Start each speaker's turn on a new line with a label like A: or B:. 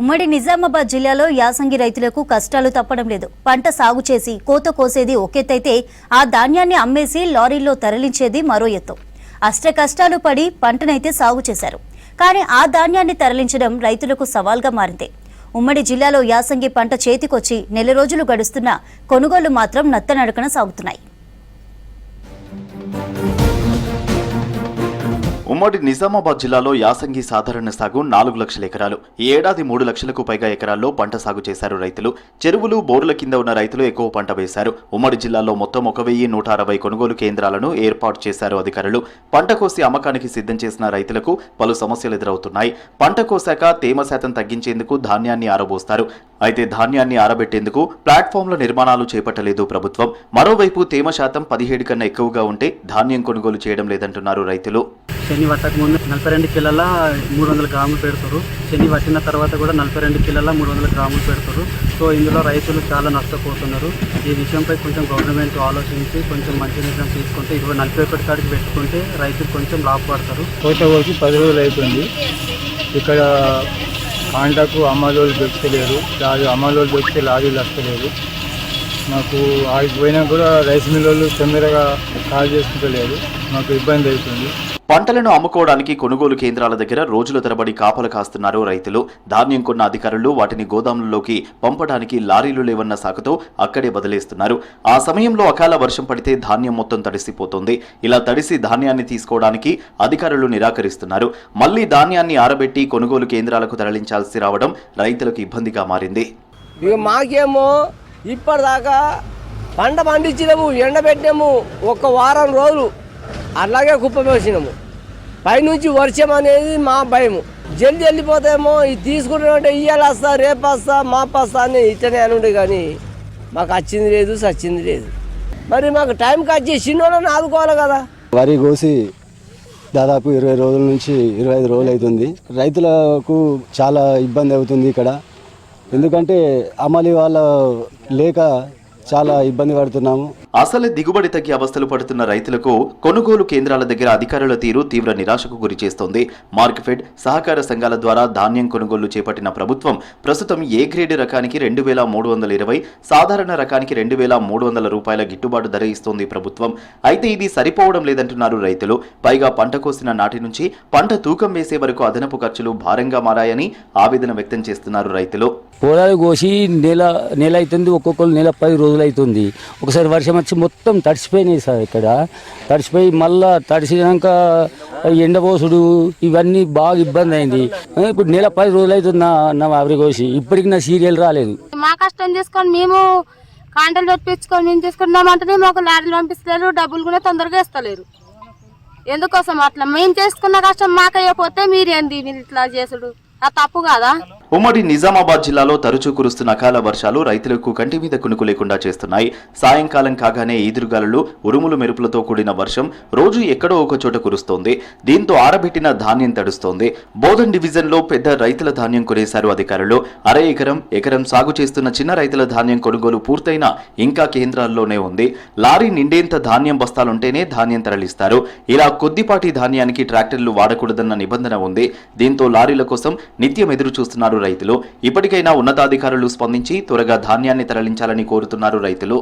A: ఉమ్మడి నిజామాబాద్ జిల్లాలో యాసంగి రైతులకు కష్టాలు తప్పడం లేదు. పంట సాగు చేసి కోత కోసేది ఒకెత్తైతే ఆ ధాన్యాన్ని అమ్మేసి లారీల్లో తరలించేది మరో ఎత్తు. అష్ట కష్టాలు పడి పంటనైతే సాగు చేశారు. కానీ ఆ ధాన్యాన్ని తరలించడం రైతులకు సవాల్గా మారింది. ఉమ్మడి జిల్లాలో యాసంగి పంట చేతికొచ్చి నెల రోజులు గడుస్తున్న కొనుగోలు మాత్రం నత్తనడకన సాగుతున్నాయి.
B: ఉమ్మడి నిజామాబాద్ జిల్లాలో యాసంగి సాధారణ సాగు 4 లక్షల ఎకరాలు. ఈ ఏడాది 3 లక్షలకు పైగా ఎకరాల్లో పంట సాగు చేశారు రైతులు. చెరువులు, బోర్ల కింద ఉన్న రైతులు ఎక్కువ పంట వేశారు. ఉమ్మడి జిల్లాలో మొత్తం 1160 కొనుగోలు కేంద్రాలను ఏర్పాటు చేశారు అధికారులు. పంట కోసి అమ్మకానికి సిద్ధం చేసిన రైతులకు పలు సమస్యలు ఎదురవుతున్నాయి. పంట కోసాక తేమ శాతం తగ్గించేందుకు ధాన్యాన్ని ఆరబోస్తారు. అయితే ధాన్యాన్ని ఆరబెట్టేందుకు ప్లాట్ఫామ్ల నిర్మాణాలు చేపట్టలేదు ప్రభుత్వం. మరోవైపు తేమ శాతం 17 కన్నా ఎక్కువగా ఉంటే ధాన్యం కొనుగోలు చేయడం లేదంటున్నారు రైతులు.
C: శని పట్టక ముందు 42 కిలోల 300 గ్రాములు పెడతారు. శని పట్టిన తర్వాత కూడా 42 కిలోల 300 గ్రాములు పెడతారు. సో ఇందులో రైతులు చాలా నష్టపోతున్నారు. ఈ విషయంపై కొంచెం గవర్నమెంట్ ఆలోచించి కొంచెం మంచి నిర్ణయం తీసుకుంటే 41 కాడికి పెట్టుకుంటే రైతులు కొంచెం లాభపడతారు.
D: కోత కోసి 10 రోజులు అయిపోయింది. ఇక్కడ కాంటాకు అమ్మలోళ్ళు దొరకలేరు, అమ్మలోళ్ళు దొరికితే లారీలు వస్తలేరు. మాకు ఆడికి పోయినా కూడా రైస్ మిల్లు తొందరగా కాల్ చేసుకుంటలేరు. మాకు ఇబ్బంది అవుతుంది.
B: పంటలను అమ్ముకోవడానికి కొనుగోలు కేంద్రాల దగ్గర రోజుల తరబడి కాపలు కాస్తున్నారు రైతులు. ధాన్యం కొన్న అధికారులు వాటిని గోదాములలోకి పంపడానికి లారీలు లేవన్న సాకుతో అక్కడే వదిలేస్తున్నారు. ఆ సమయంలో అకాల వర్షం పడితే ధాన్యం మొత్తం తడిసిపోతుంది. ఇలా తడిసి ధాన్యాన్ని తీసుకోవడానికి అధికారులు నిరాకరిస్తున్నారు. మళ్లీ ధాన్యాన్ని ఆరబెట్టి కొనుగోలు కేంద్రాలకు తరలించాల్సి రావడం రైతులకు ఇబ్బందిగా మారింది.
E: మాకేమో ఇప్పటిదాకా పంట పండించినాము, ఎండబెట్టినాము, 1 వారం రోజులు అలాగే కుప్పవేసినాము. పైనుంచి వర్షం అనేది మా భయము. జల్ది వెళ్ళిపోతామో ఇది తీసుకుంటామంటే ఇయ్యాలి వస్తా, రేపు వస్తా, మాపు వస్తా అని ఇట్లనే అని ఉండే. కానీ మాకు వచ్చింది లేదు, సచ్చింది లేదు. మరి మాకు టైంకి వచ్చి చిన్నోళ్ళని ఆదుకోవాలి కదా.
F: వరి కోసి దాదాపు 20 రోజుల నుంచి 25 రోజులు అవుతుంది. రైతులకు చాలా ఇబ్బంది అవుతుంది ఇక్కడ. ఎందుకంటే అమలు వాళ్ళ లేక చాలా ఇబ్బంది పడుతున్నాము.
B: అసలు దిగుబడి తగ్గి అవస్థలు పడుతున్న రైతులకు కొనుగోలు కేంద్రాల దగ్గర అధికారుల తీరు తీవ్ర నిరాశకు గురి చేస్తోంది. మార్కెఫెడ్, సహకార సంఘాల ద్వారా ధాన్యం కొనుగోలు చేపట్టిన ప్రభుత్వం ప్రస్తుతం ఏ గ్రేడ్ రకానికి 2320, సాధారణ రకానికి 2300 రూపాయల గిట్టుబాటు ధర ఇస్తోంది ప్రభుత్వం. అయితే ఇది సరిపోవడం లేదంటున్నారు రైతులు. పైగా పంట కోసిన నాటి నుంచి పంట తూకం వేసే వరకు అదనపు ఖర్చులు భారంగా మారాయని ఆవేదన వ్యక్తం చేస్తున్నారు రైతులు.
G: పొలాలు కోసి నెల అవుతుంది, ఒక్కొక్కరు నెల 10 రోజులు అవుతుంది. ఒకసారి వర్షం వచ్చి మొత్తం తడిసిపోయినాయి సార్. ఇక్కడ తడిసిపోయి మళ్ళా తడిసినాక ఎండపోసుడు ఇవన్నీ బాగా ఇబ్బంది అయింది. ఇప్పుడు నెల 10 రోజులు అవుతుంది నా వరి కోసి, ఇప్పటికి నా సీరియల్ రాలేదు.
H: మా కష్టం చేసుకొని మేము కాంటలు తెప్పించుకొని మేము తీసుకున్నామంటే మాకు లారీలు పంపిస్తలేరు, డబ్బులు కూడా తొందరగా ఇస్తలేరు. ఎందుకోసం అట్లా మేము చేసుకున్న కష్టం మాకయ్యపోతే మీరేంది మీరు ఇట్లా చేసుడు తప్పు కాదా?
B: ఉమ్మడి నిజామాబాద్ జిల్లాలో తరచూ కురుస్తున్న అకాల వర్షాలు రైతులకు కంటి మీద కునుకు లేకుండా చేస్తున్నాయి. సాయంకాలం కాగానే ఈదురుగాలులు, ఉరుములు మెరుపులతో కూడిన వర్షం రోజు ఎక్కడో ఒక చోట కురుస్తోంది. దీంతో ఆరబెట్టిన ధాన్యం తడుస్తోంది. బోధన్ డివిజన్లో పెద్ద రైతుల ధాన్యం కొనేశారు అధికారులు. ఎకరం సాగు చేస్తున్న చిన్న రైతుల ధాన్యం కొనుగోలు పూర్తయినా ఇంకా కేంద్రాల్లోనే ఉంది. లారీ నిండేంత ధాన్యం బస్తాలుంటేనే ధాన్యం తరలిస్తారు. ఇలా కొద్దిపాటి ధాన్యానికి ట్రాక్టర్లు వాడకూడదన్న నిబంధన ఉంది. దీంతో లారీల కోసం నిత్యం ఎదురు చూస్తున్నారు రైతులు. ఇప్పటికైనా ఉన్నతాధికారులు స్పందించి త్వరగా ధాన్యాన్ని తరలించాలని కోరుతున్నారు రైతులు.